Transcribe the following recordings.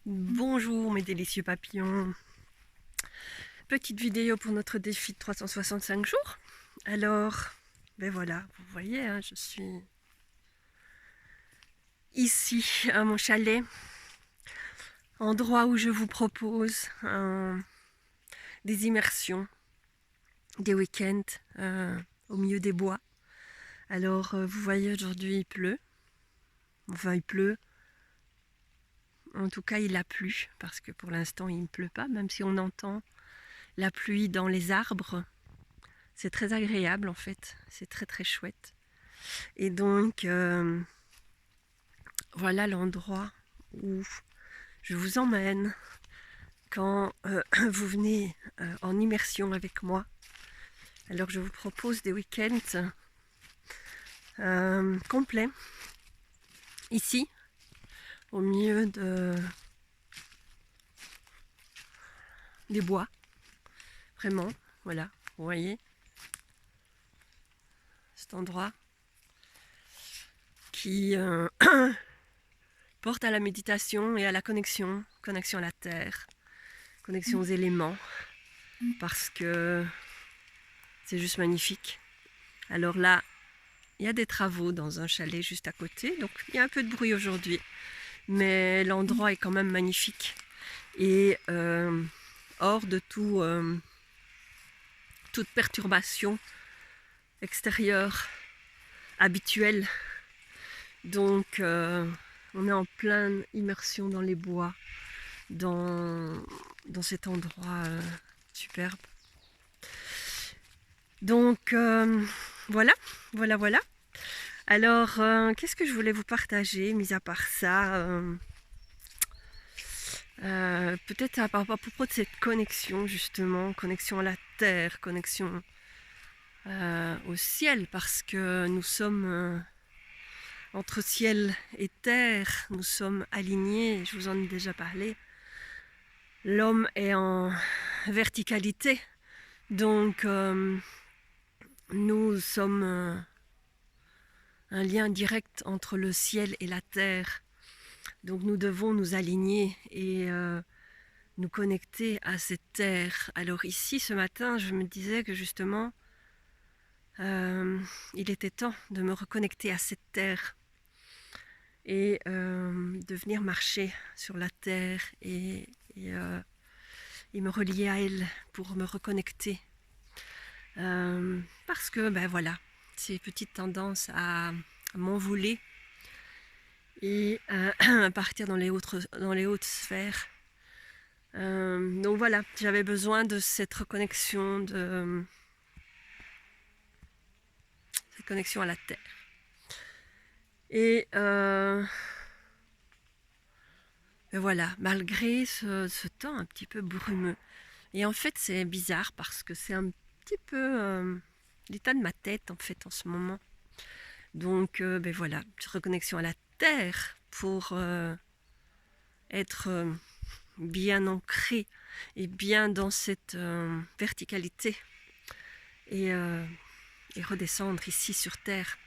Bonjour mes délicieux papillons. Petite vidéo pour notre défi de 365 jours. Alors, ben voilà, vous voyez, hein, je suis ici à mon chalet, endroit où je vous propose des immersions, des week-ends au milieu des bois. Alors, vous voyez, aujourd'hui il pleut. Enfin, il pleut. En tout cas, il a plu, parce que pour l'instant, il ne pleut pas, même si on entend la pluie dans les arbres. C'est très agréable en fait, c'est très très chouette. Et donc, voilà l'endroit où je vous emmène quand vous venez en immersion avec moi. Alors je vous propose des week-ends complets, ici, au milieu des bois, vraiment, voilà, vous voyez, cet endroit qui porte à la méditation et à la connexion à la terre, connexion aux éléments, parce que c'est juste magnifique. Alors là, il y a des travaux dans un chalet juste à côté, donc il y a un peu de bruit aujourd'hui, mais l'endroit est quand même magnifique et hors de toute perturbation extérieure habituelle. Donc on est en pleine immersion dans les bois, dans cet endroit superbe. Donc voilà. Alors, qu'est-ce que je voulais vous partager, mis à part ça peut-être à propos de cette connexion, justement, connexion à la terre, connexion au ciel, parce que nous sommes entre ciel et terre, nous sommes alignés, je vous en ai déjà parlé. L'homme est en verticalité, donc nous sommes un lien direct entre le ciel et la terre. Donc nous devons nous aligner et nous connecter à cette terre. Alors ici, ce matin, je me disais que justement, il était temps de me reconnecter à cette terre et de venir marcher sur la terre et me relier à elle pour me reconnecter. Parce que, ben voilà, ces petites tendances à m'envoler et à partir dans les hautes sphères. Donc voilà, j'avais besoin de cette reconnexion, de cette connexion à la terre. Et voilà, malgré ce temps un petit peu brumeux. Et en fait, c'est bizarre parce que c'est un petit peu l'état de ma tête en fait en ce moment. Donc ben voilà, reconnexion à la terre pour être bien ancré et bien dans cette verticalité et redescendre ici sur terre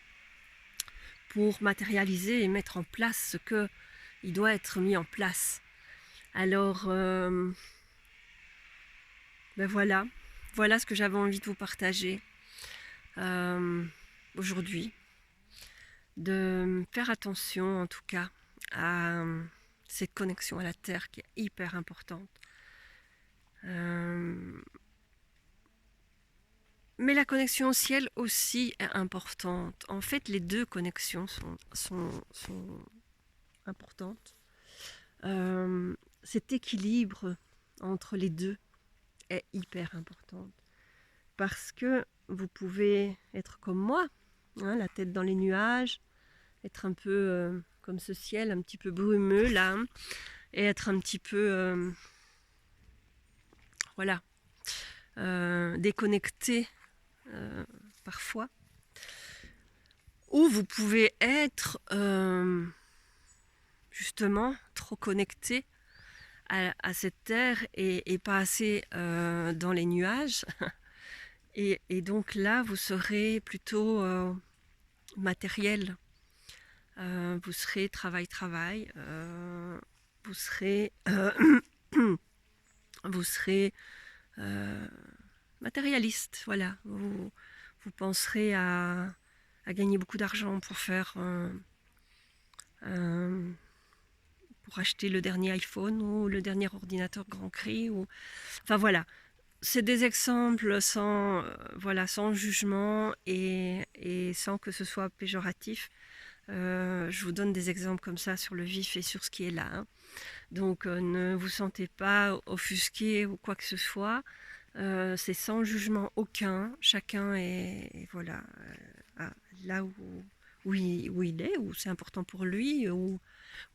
pour matérialiser et mettre en place ce que il doit être mis en place. Alors ben voilà ce que j'avais envie de vous partager aujourd'hui, de faire attention en tout cas à cette connexion à la terre qui est hyper importante. Mais la connexion au ciel aussi est importante. En fait, les deux connexions sont importantes. Cet équilibre entre les deux est hyper important. Parce que vous pouvez être comme moi, hein, la tête dans les nuages, être un peu comme ce ciel un petit peu brumeux là, hein, et être un petit peu voilà, déconnecté parfois. Ou vous pouvez être justement trop connecté à cette terre et pas assez dans les nuages. Et donc là, vous serez plutôt matériel. Vous serez travail. vous serez, vous serez matérialiste, voilà. Vous penserez à gagner beaucoup d'argent pour faire pour acheter le dernier iPhone ou le dernier ordinateur grand cri. Enfin voilà, c'est des exemples sans, voilà, sans jugement et sans que ce soit péjoratif. Je vous donne des exemples comme ça sur le vif et sur ce qui est là. Hein. Donc ne vous sentez pas offusqué ou quoi que ce soit. C'est sans jugement aucun. Chacun est voilà, là où il est, où c'est important pour lui, ou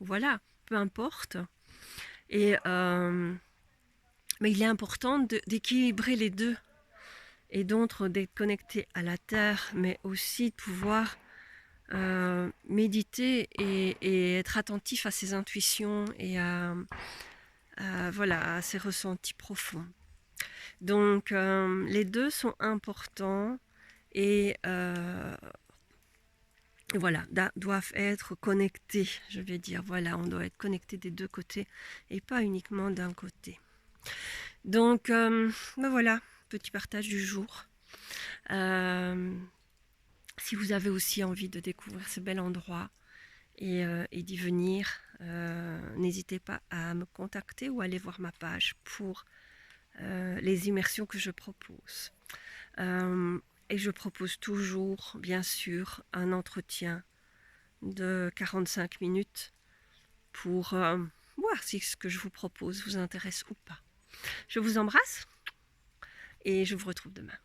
voilà, peu importe. Et, mais il est important d'équilibrer les deux. Et donc d'être connecté à la terre, mais aussi de pouvoir méditer et être attentif à ses intuitions et voilà, à ses ressentis profonds. Donc les deux sont importants et voilà, doivent être connectés, je vais dire. Voilà, on doit être connecté des deux côtés et pas uniquement d'un côté. Donc ben voilà, petit partage du jour. Si vous avez aussi envie de découvrir ce bel endroit et d'y venir, n'hésitez pas à me contacter ou aller voir ma page pour les immersions que je propose. Et je propose toujours, bien sûr, un entretien de 45 minutes pour voir si ce que je vous propose vous intéresse ou pas. Je vous embrasse et je vous retrouve demain.